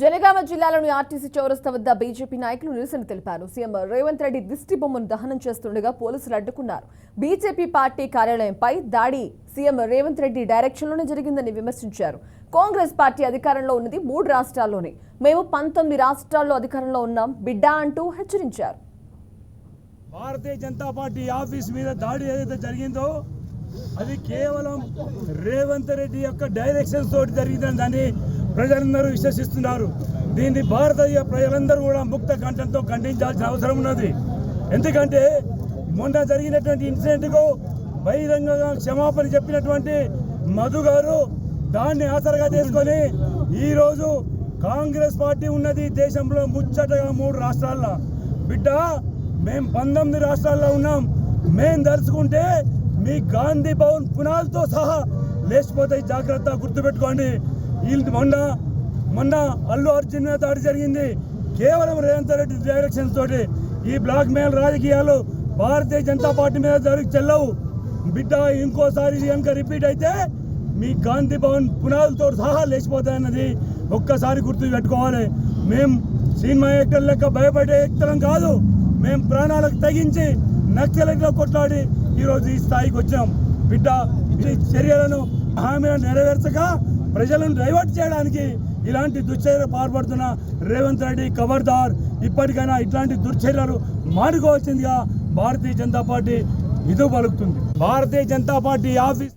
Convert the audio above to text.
జనగామ జిల్లాలోని ఆర్టీసీ చౌరస్తా వద్ద బీజేపీ నాయకులు నిరసన తెలిపారు. సీఎం రేవంత్ రెడ్డి దిష్టి బొమ్మను దహనం చేస్తుండగా పోలీసులు అడ్డుకున్నారు. బీజేపీ పార్టీ కార్యాలయంపై దాడి సీఎం రేవంత్ రెడ్డి డైరెక్షన్లోనే జరిగిందని విమర్శించారు. కాంగ్రెస్ పార్టీ అధికారంలో ఉన్నది 3 రాష్ట్రాల్లోనే, మేము 19 రాష్ట్రాల్లో అధికారంలో ఉన్నాం బిడ్డా అంటూ హెచ్చరించారు. భారతీయ జనతా పార్టీ ఆఫీస్ మీద దాడి ఏదైతే జరిగిందో అది కేవలం రేవంత్ రెడ్డి యొక్క డైరెక్షన్స్ తోటి జరిగిందని దాన్ని ప్రజలందరూ విశ్వసిస్తున్నారు. దీన్ని భారతీయ ప్రజలందరూ కూడా ముక్త కంఠంతో ఖండించాల్సిన అవసరం ఉన్నది. ఎందుకంటే మొన్న జరిగినటువంటి ఇన్సిడెంట్కు బహిరంగంగా క్షమాపణ చెప్పినటువంటి మధు గారు దాన్ని ఆసరగా చేసుకొని ఈరోజు కాంగ్రెస్ పార్టీ ఉన్నది దేశంలో ముచ్చటగా 3 రాష్ట్రాల్లో. బిడ్డ మేము 19 రాష్ట్రాల్లో ఉన్నాం. మేము దలుచుకుంటే మీ గాంధీ భవన్ పునాలతో సహా లేచిపోతాయి, జాగ్రత్త గుర్తుపెట్టుకోండి. వీళ్ళు మొన్న అల్లు అర్జున్ మీద దాడి జరిగింది కేవలం రేవంత్ రెడ్డి డైరెక్షన్స్ తోటి. ఈ బ్లాక్ మెయిల్ రాజకీయాలు భారతీయ జనతా పార్టీ మీద జరిగి చెల్లవు బిడ్డ. ఇంకోసారి కనుక రిపీట్ అయితే మీ గాంధీ భవన్ పునాలతో సహా లేచిపోతాయన్నది ఒక్కసారి గుర్తు పెట్టుకోవాలి. మేము సినిమా యాక్టర్ లెక్క భయపడే వ్యక్తులం కాదు. మేము ప్రాణాలకు తెగించి నక్సలైట్లో కొట్లాడి ఈరోజు ఈ స్థాయికి వచ్చాం. బిడ్డ ఈ చర్యలను హామీలను నెరవేర్చక ప్రజలను డైవర్ట్ చేయడానికి ఇలాంటి దుశ్చర్యలు పాల్పడుతున్న రేవంత్ రెడ్డి ఖబర్దార్. ఇప్పటికైనా ఇట్లాంటి దుశ్చర్యలు మానుకోవాల్సిందిగా భారతీయ జనతా పార్టీ ఇది పలుకుతుంది. Bharatiya Janata party office